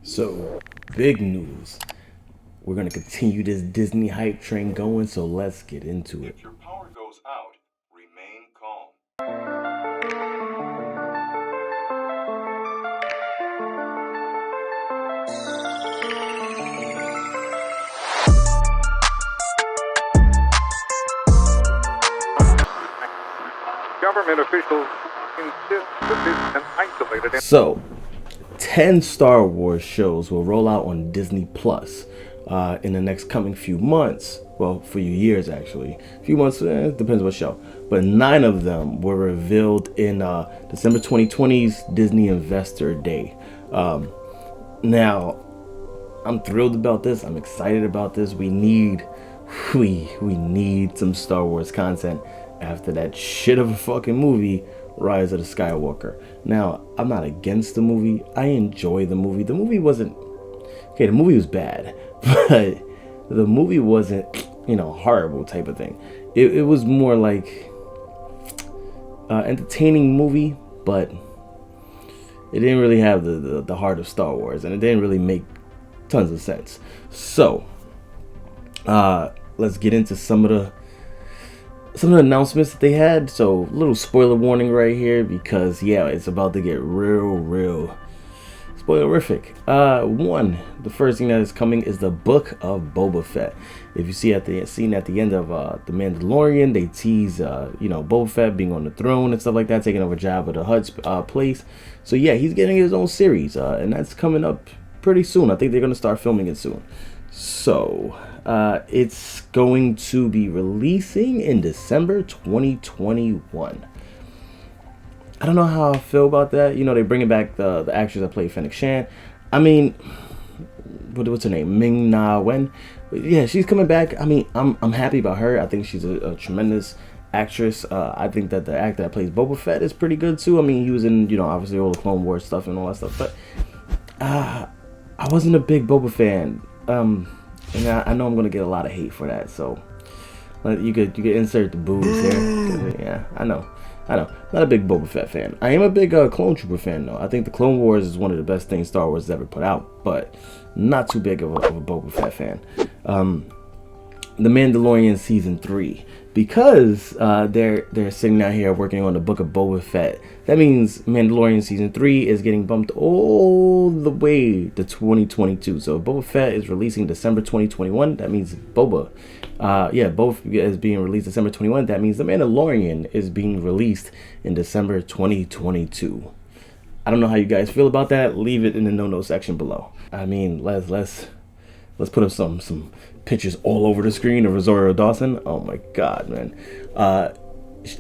So, big news. We're going to continue this Disney hype train going, so let's get into it. If your power goes out, remain calm. Government officials insist this is an isolated. So, 10 Star Wars shows will roll out on Disney Plus in the next coming few months. Well, for years actually. A few months, depends what show. But 9 of them were revealed in December 2020's Disney Investor Day. Now, I'm thrilled about this. I'm excited about this. We need some Star Wars content after that shit of a fucking movie, Rise of the Skywalker. Now, I'm not against the movie. I enjoy the movie. The movie wasn't okay. The movie was bad, but the movie wasn't, horrible type of thing. It was more like entertaining movie, but it didn't really have the heart of Star Wars, and it didn't really make tons of sense. So, let's get into some of the announcements that they had. So, little spoiler warning right here, because it's about to get real spoilerific. The first thing that is coming is the Book of Boba Fett. If you see at the end of The Mandalorian, they tease Boba Fett being on the throne and stuff like that, taking over Jabba the Hutt's place. So he's getting his own series, and that's coming up pretty soon. I think they're gonna start filming it soon. So it's going to be releasing in December 2021. I don't know how I feel about that. They're bringing back the actress that played Fennec Shand. I mean, what's her name? Ming-Na Wen. Yeah, she's coming back. I mean, I'm happy about her. I think she's a tremendous actress. I think that the actor that plays Boba Fett is pretty good too. I mean, he was in, obviously all the Clone Wars stuff and all that stuff. But I wasn't a big Boba fan. And I know I'm gonna get a lot of hate for that. So you could insert the boos there. Yeah, I know. Not a big Boba Fett fan. I am a big Clone Trooper fan though. I think the Clone Wars is one of the best things Star Wars has ever put out, but not too big of a Boba Fett fan. The Mandalorian season 3, because they're sitting out here working on the Book of Boba Fett. That means Mandalorian season 3 is getting bumped all the way to 2022. So if Boba Fett is releasing December 2021, that means Boba is being released December 21. That means The Mandalorian is being released in December 2022. I don't know how you guys feel about that. Leave it in the no section below. I mean, let's put up some pictures all over the screen of Rosario Dawson. Oh my god, man.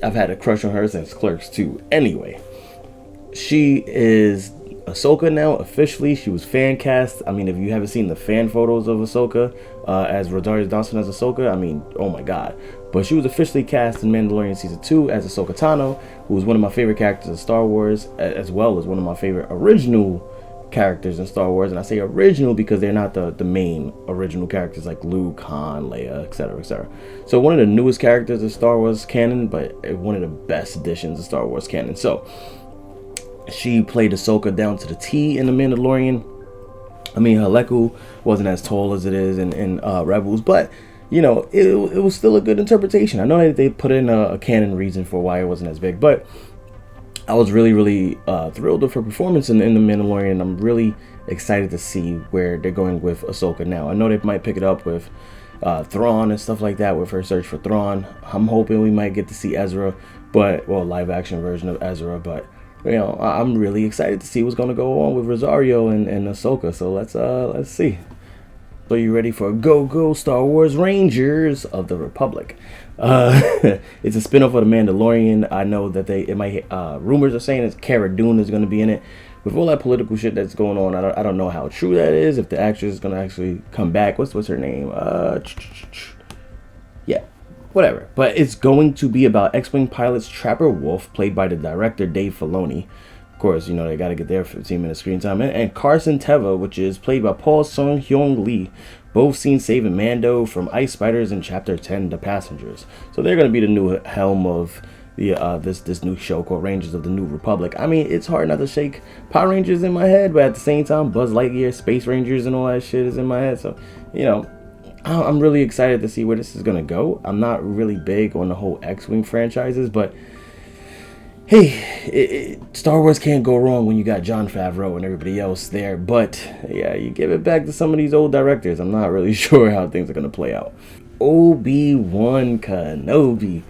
I've had a crush on her since Clerks 2. Anyway, she is Ahsoka now officially. She was fan cast. I mean, if you haven't seen the fan photos of Ahsoka as Rosario Dawson as Ahsoka, I mean, oh my god. But she was officially cast in Mandalorian season 2 as Ahsoka Tano, who was one of my favorite characters in Star Wars, as well as one of my favorite original characters in Star Wars. And I say original because they're not the main original characters like Luke, Han, Leia, etc. So one of the newest characters in Star Wars canon, but one of the best additions of Star Wars canon. So she played Ahsoka down to the T in The Mandalorian. I mean, her Leku wasn't as tall as it is in Rebels, but it was still a good interpretation. I know that they put in a canon reason for why it wasn't as big, but I was really thrilled with her performance in The Mandalorian. I'm really excited to see where they're going with Ahsoka now. I know they might pick it up with Thrawn and stuff like that, with her search for Thrawn. I'm hoping we might get to see Ezra, live action version of Ezra. But I'm really excited to see what's going to go on with Rosario and Ahsoka. So let's see. So you ready for Go Star Wars Rangers of the Republic? It's a spin-off of The Mandalorian. I know that rumors are saying it's Cara Dune is going to be in it. With all that political shit that's going on, I don't know how true that is. If the actress is going to actually come back, what's her name? Whatever. But it's going to be about X-Wing pilots Trapper Wolf, played by the director Dave Filoni. Of course, they got to get their 15-minute screen time. And Carson Teva, which is played by Paul Sung-hyung Lee, both seen saving Mando from ice spiders in Chapter 10, The Passengers. So they're going to be the new helm of this new show called Rangers of the New Republic. I mean, it's hard not to shake Power Rangers in my head, but at the same time, Buzz Lightyear, Space Rangers, and all that shit is in my head. So, you know, I'm really excited to see where this is gonna go. I'm not really big on the whole X-Wing franchises, but hey, Star Wars can't go wrong when you got Jon Favreau and everybody else there. But yeah, you give it back to some of these old directors. I'm not really sure how things are gonna play out. Obi-Wan Kenobi.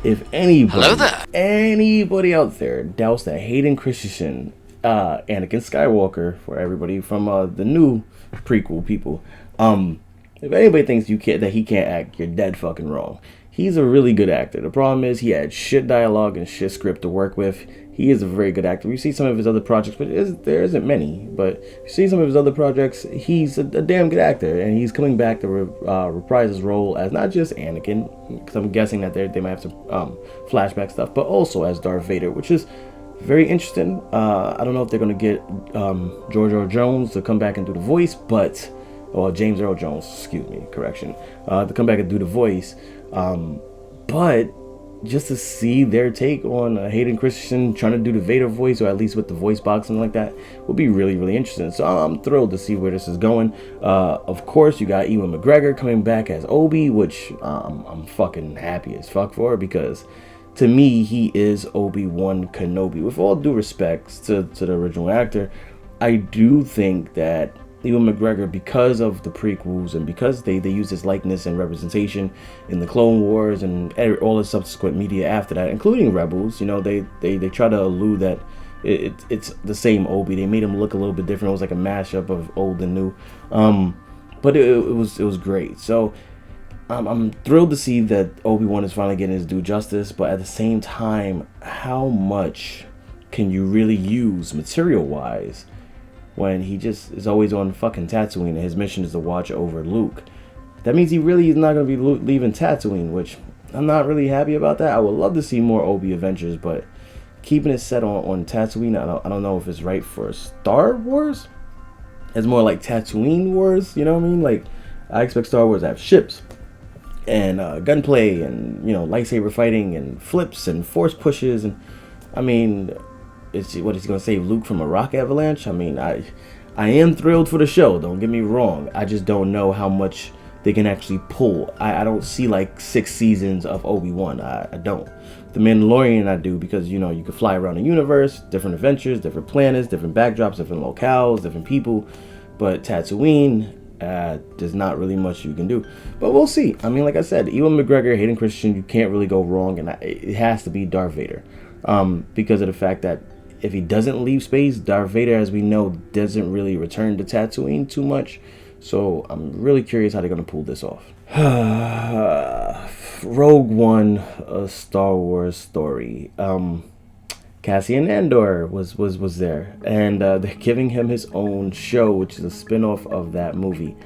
If anybody out there doubts that Hayden Christensen, Anakin Skywalker, for everybody from the new prequel people, if anybody thinks that he can't act, you're dead fucking wrong. He's a really good actor. The problem is he had shit dialogue and shit script to work with. He is a very good actor. You see some of his other projects, but there isn't many. But you see some of his other projects, he's a damn good actor, and he's coming back to reprise his role as not just Anakin, because I'm guessing that they might have some flashback stuff, but also as Darth Vader, which is very interesting. I don't know if they're gonna get George Earl Jones to come back and do the voice, or James Earl Jones, excuse me, correction, to come back and do the voice. But just to see their take on Hayden Christensen trying to do the Vader voice, or at least with the voice box and like that, would be really, really interesting. So I'm thrilled to see where this is going. Of course, you got Ewan McGregor coming back as Obi, which I'm fucking happy as fuck for, because to me, he is Obi-Wan Kenobi. With all due respect to the original actor, I do think that Ewan McGregor, because of the prequels and because they use his likeness and representation in the Clone Wars and all the subsequent media after that, including Rebels, you know, they try to allude that it's the same Obi. They made him look a little bit different. It was like a mashup of old and new, but it was great. So I'm thrilled to see that Obi-Wan is finally getting his due justice, but at the same time, how much can you really use material-wise when he just is always on fucking Tatooine and his mission is to watch over Luke? That means he really is not going to be leaving Tatooine, which I'm not really happy about that. I would love to see more Obi adventures, but keeping it set on Tatooine, I don't know if it's right for Star Wars. It's more like Tatooine Wars, you know what I mean? Like, I expect Star Wars to have ships and gunplay and, you know, lightsaber fighting and flips and force pushes, and I mean, is he going to save Luke from a rock avalanche? I mean, I am thrilled for the show, don't get me wrong. I just don't know how much they can actually pull. I don't see like 6 seasons of Obi-Wan. I don't. The Mandalorian I do, because, you know, you can fly around the universe, different adventures, different planets, different backdrops, different locales, different people. But Tatooine, there's not really much you can do. But we'll see. I mean, like I said, Ewan McGregor, Hayden Christensen, you can't really go wrong, and it has to be Darth Vader, because of the fact that if he doesn't leave space, Darth Vader, as we know, doesn't really return to Tatooine too much. So I'm really curious how they're going to pull this off. Rogue One, a Star Wars story. Cassian Andor was there, and they're giving him his own show, which is a spin-off of that movie.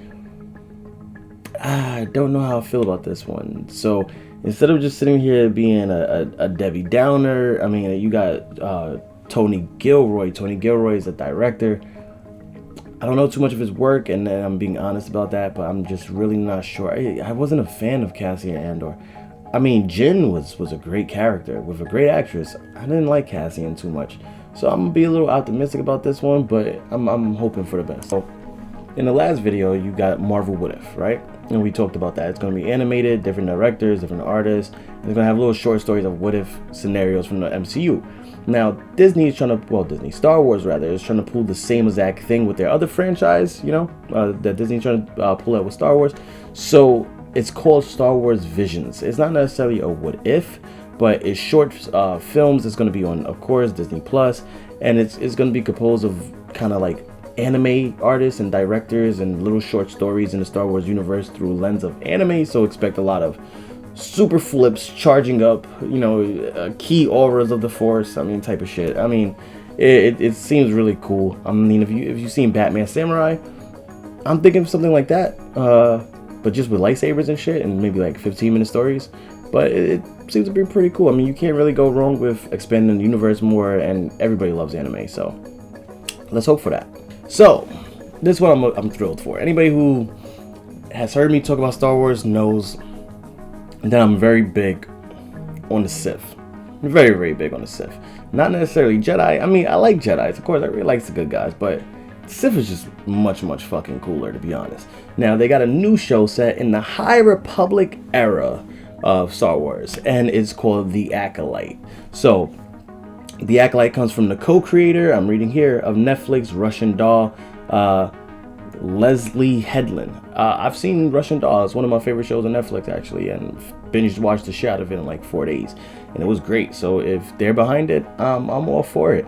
I don't know how I feel about this one. So instead of just sitting here being a Debbie Downer, I mean, you got Tony Gilroy. Tony Gilroy is a director. I don't know too much of his work, and I'm being honest about that, but I'm just really not sure. I wasn't a fan of Cassian Andor. I mean, Jyn was a great character with a great actress. I didn't like Cassian too much, so I'm gonna be a little optimistic about this one, but I'm hoping for the best. So, in the last video, you got Marvel What If, right? And we talked about that. It's gonna be animated, different directors, different artists. And it's gonna have little short stories of what if scenarios from the MCU. Now, Star Wars rather, is trying to pull the same exact thing with their other franchise, you know, that Disney's trying to pull out with Star Wars. So it's called Star Wars Visions. It's not necessarily a what if, but it's short films. It's going to be on, of course, Disney Plus, and it's going to be composed of kind of like anime artists and directors and little short stories in the Star Wars universe through lens of anime. So expect a lot of super flips, charging up, you know, key auras of the Force, I mean, type of shit. I mean, it seems really cool. I mean, if you've seen Batman Samurai, I'm thinking of something like that, but just with lightsabers and shit, and maybe like 15-minute stories. But it seems to be pretty cool. I mean, you can't really go wrong with expanding the universe more, and everybody loves anime, so let's hope for that. So this is what I'm thrilled for. Anybody who has heard me talk about Star Wars knows that I'm very big on the Sith. Very, very big on the Sith. Not necessarily Jedi. I mean, I like Jedis, of course. I really like the good guys, but Sith is just much, much fucking cooler, to be honest. Now, they got a new show set in the High Republic era of Star Wars, and it's called The Acolyte. So, The Acolyte comes from the co-creator, I'm reading here, of Netflix, Russian Doll, Leslie Headland. I've seen Russian Doll. It's one of my favorite shows on Netflix, actually, and binged watched the shit out of it in like 4 days, and it was great. So if they're behind it, I'm all for it.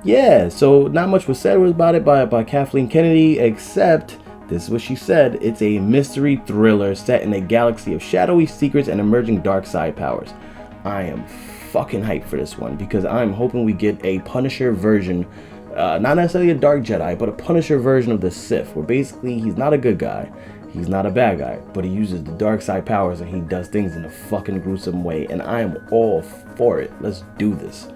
Yeah, so not much was said about it by Kathleen Kennedy, except this is what she said. It's a mystery thriller set in a galaxy of shadowy secrets and emerging dark side powers. I am fucking hyped for this one because I'm hoping we get a Punisher version, not necessarily a Dark Jedi, but a Punisher version of the Sith, where basically he's not a good guy, he's not a bad guy, but he uses the dark side powers and he does things in a fucking gruesome way, and I am all for it. Let's do this.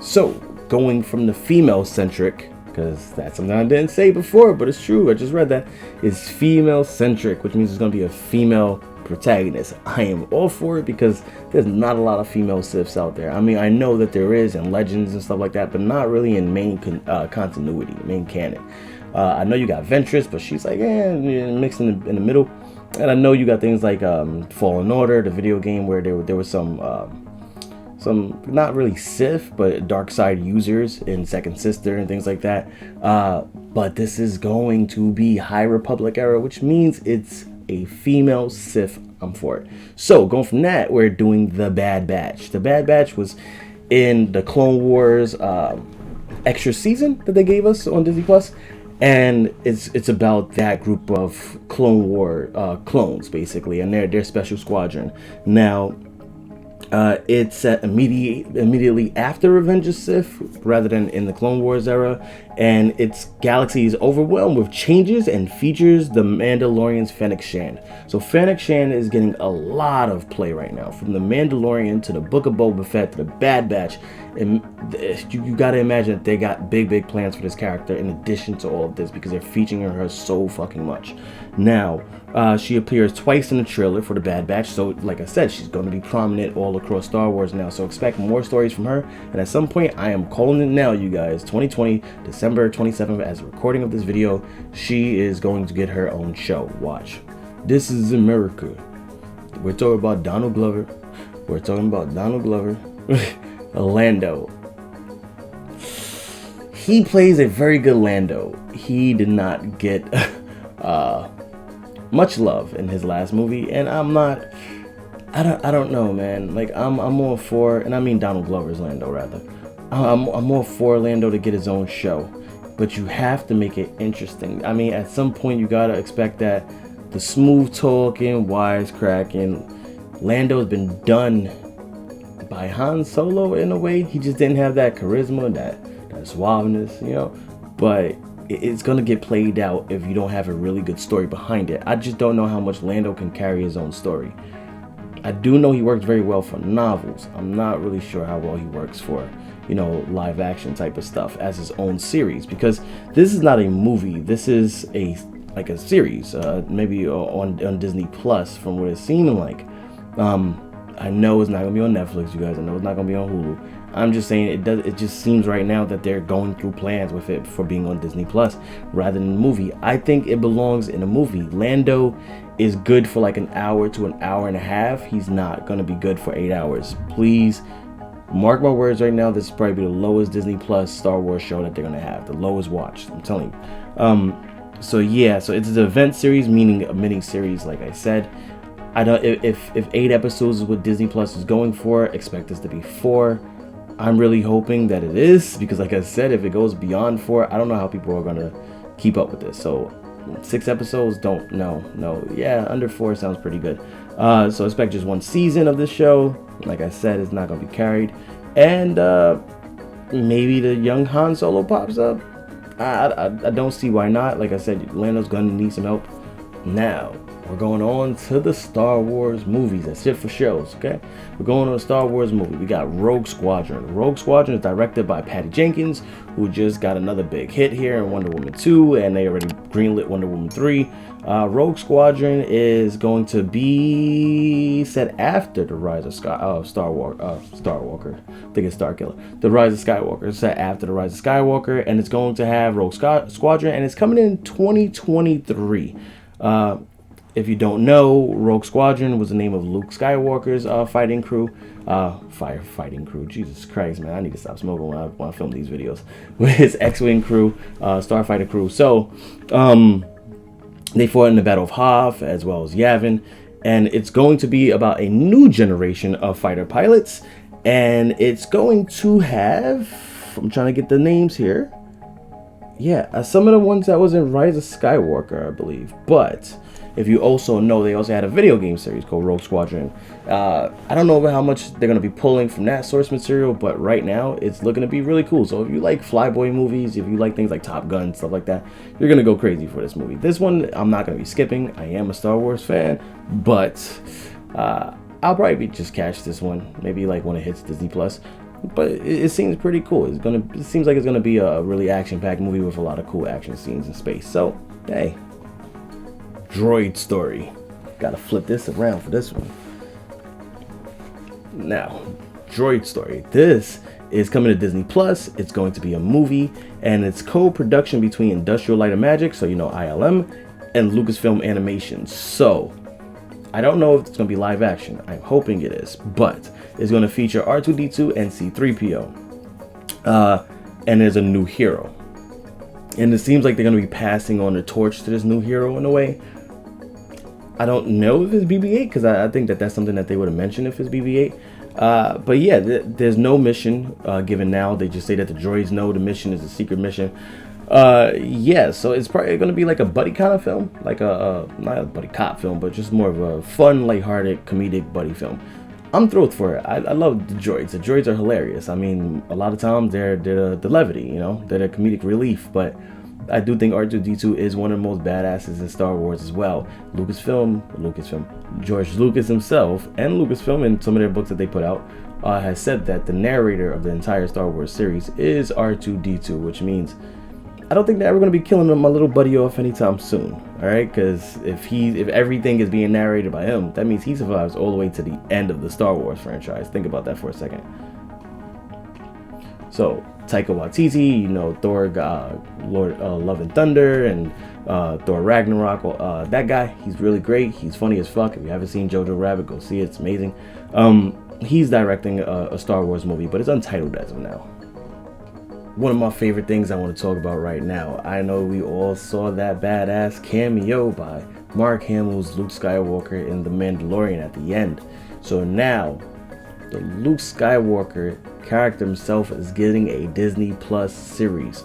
So, going from the female-centric, because that's something I didn't say before, but it's true, I just read that, is female-centric, which means there's going to be a female protagonist. I am all for it because there's not a lot of female Siths out there. I mean, I know that there is in Legends and stuff like that, but not really in main continuity, main canon. I know you got Ventress, but she's like, mixed in the middle. And I know you got things like Fallen Order, the video game, where there was some not really Sith, but dark side users in Second Sister and things like that. But this is going to be High Republic era, which means it's a female Sith. I'm for it. So going from that, we're doing The Bad Batch. The Bad Batch was in the Clone Wars extra season that they gave us on Disney Plus, and it's about that group of Clone War clones basically, and their special squadron. Now, it's set immediately after Revenge of Sith rather than in the Clone Wars era, and its galaxy is overwhelmed with changes and features the Mandalorian's Fennec Shand. So Fennec Shand is getting a lot of play right now, from the Mandalorian to the Book of Boba Fett to the Bad Batch, and you gotta imagine that they got big plans for this character in addition to all of this, because they're featuring her so fucking much. Now, she appears twice in the trailer for the Bad Batch, so like I said, she's going to be prominent all across Star Wars now, so expect more stories from her. And at some point, I am calling it now, you guys, 2020 December 27th, as a recording of this video, she is going to get her own show. Watch. This is America. We're talking about Donald Glover. Lando. He plays a very good Lando. He did not get much love in his last movie, and I don't know, man. Like I'm all for, and I mean Donald Glover's Lando rather. I'm all for Lando to get his own show, but you have to make it interesting. I mean, at some point you gotta expect that the smooth talking, wisecracking Lando's been done by Han Solo in a way. He just didn't have that charisma, that suaveness, you know. But it's gonna get played out if you don't have a really good story behind it. I just don't know how much Lando can carry his own story. I do know he works very well for novels. I'm not really sure how well he works for, you know, live action type of stuff as his own series, because this is not a movie. This is a series, maybe on Disney Plus, from what it's seeming like. I know it's not gonna be on Netflix, you guys. I know it's not gonna be on Hulu. I'm just saying it just seems right now that they're going through plans with it for being on Disney Plus rather than a movie. I think it belongs in a movie. Lando is good for like an hour to an hour and a half. He's not gonna be good for 8 hours. Please mark my words right now. This is probably the lowest Disney Plus Star Wars show that they're gonna have. The lowest watched, I'm telling you. So yeah, so it's an event series, meaning a mini series, like I said. I don't, if 8 episodes is what Disney Plus is going for, expect this to be 4. I'm really hoping that it is, because like I said, if it goes beyond 4, I don't know how people are gonna keep up with this. So 6 episodes, no, yeah, under 4 sounds pretty good. So expect just 1 season of this show. Like I said, it's not gonna be carried, and maybe the young Han Solo pops up. I don't see why not. Like I said, Lando's gonna need some help. Now, we're going on to the Star Wars movies. That's it for shows, okay? We're going on a Star Wars movie. We got Rogue Squadron. Rogue Squadron is directed by Patty Jenkins, who just got another big hit here in Wonder Woman 2, and they already greenlit Wonder Woman 3. Rogue Squadron is going to be set after the Rise of Starwalker. I think it's Starkiller. The Rise of Skywalker. It's set after the Rise of Skywalker, and it's going to have Rogue Squadron, and it's coming in 2023. If you don't know, Rogue Squadron was the name of Luke Skywalker's fighting crew. Firefighting crew. Jesus Christ, man. I need to stop smoking when I film these videos. With his X-Wing crew, Starfighter crew. So, they fought in the Battle of Hoth as well as Yavin. And it's going to be about a new generation of fighter pilots. And it's going to have... I'm trying to get the names here. Yeah, some of the ones that was in Rise of Skywalker, I believe. But... if you also know, they also had a video game series called Rogue Squadron. I don't know about how much they're going to be pulling from that source material, but right now it's looking to be really cool. So if you like Flyboy movies, if you like things like Top Gun, stuff like that, you're going to go crazy for this movie. This one, I'm not going to be skipping. I am a Star Wars fan, but I'll probably just catch this one, maybe like when it hits Disney Plus. But it seems pretty cool. It seems like it's going to be a really action-packed movie with a lot of cool action scenes in space. So, hey. Droid Story. Gotta flip this around for this one. Now, Droid Story. This is coming to Disney Plus. It's going to be a movie, and it's co-production between Industrial Light and Magic, so you know ILM, and Lucasfilm Animation. So, I don't know if it's gonna be live action. I'm hoping it is, but it's gonna feature R2-D2 and C-3PO. And there's a new hero. And it seems like they're gonna be passing on the torch to this new hero in a way. I don't know if it's BB-8 because I think that's something that they would have mentioned if it's BB-8. But yeah, there's no mission given now. They just say that the droids know the mission is a secret mission. Yeah, so it's probably going to be like a buddy kind of film, like not a buddy cop film, but just more of a fun, lighthearted, comedic buddy film. I'm thrilled for it. I love the droids. The droids are hilarious. I mean, a lot of times they're the levity, you know, they're the comedic relief, but I do think R2-D2 is one of the most badasses in Star Wars as well. Lucasfilm, George Lucas himself, and Lucasfilm in some of their books that they put out, has said that the narrator of the entire Star Wars series is R2-D2, which means I don't think they're ever going to be killing my little buddy off anytime soon. All right, because if everything is being narrated by him, that means he survives all the way to the end of the Star Wars franchise. Think about that for a second. So Taika Waititi, you know, Thor, Lord Love and Thunder, and Thor Ragnarok. That guy, he's really great. He's funny as fuck. If you haven't seen Jojo Rabbit, go see it. It's amazing. He's directing a Star Wars movie, but it's untitled as of now. One of my favorite things I want to talk about right now. I know we all saw that badass cameo by Mark Hamill's Luke Skywalker in The Mandalorian at the end. So now, the Luke Skywalker character himself is getting a Disney Plus series.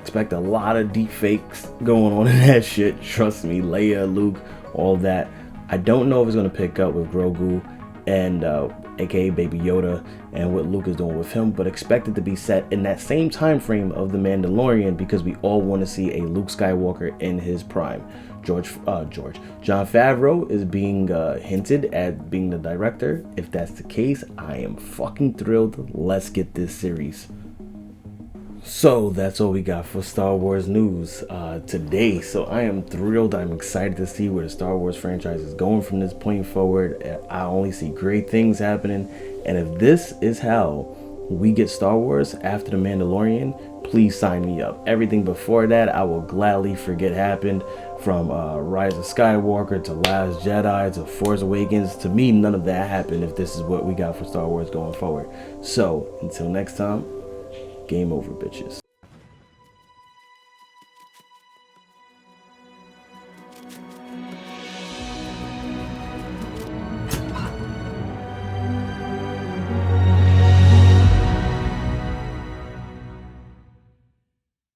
Expect a lot of deep fakes going on in that shit. Trust me, Leia, Luke, all that. I don't know if it's going to pick up with Grogu and aka Baby Yoda and what Luke is doing with him, but expect it to be set in that same time frame of The Mandalorian because we all want to see a Luke Skywalker in his prime. John Favreau is being hinted at being the director. If that's the case, I am fucking thrilled. Let's get this series. So that's all we got for Star Wars news today. So I am thrilled. I'm excited to see where the Star Wars franchise is going from this point forward. I only see great things happening. And if this is how we get Star Wars after The Mandalorian, please sign me up. Everything before that, I will gladly forget happened. From Rise of Skywalker to Last Jedi to Force Awakens. To me, none of that happened if this is what we got for Star Wars going forward. So, until next time, game over, bitches.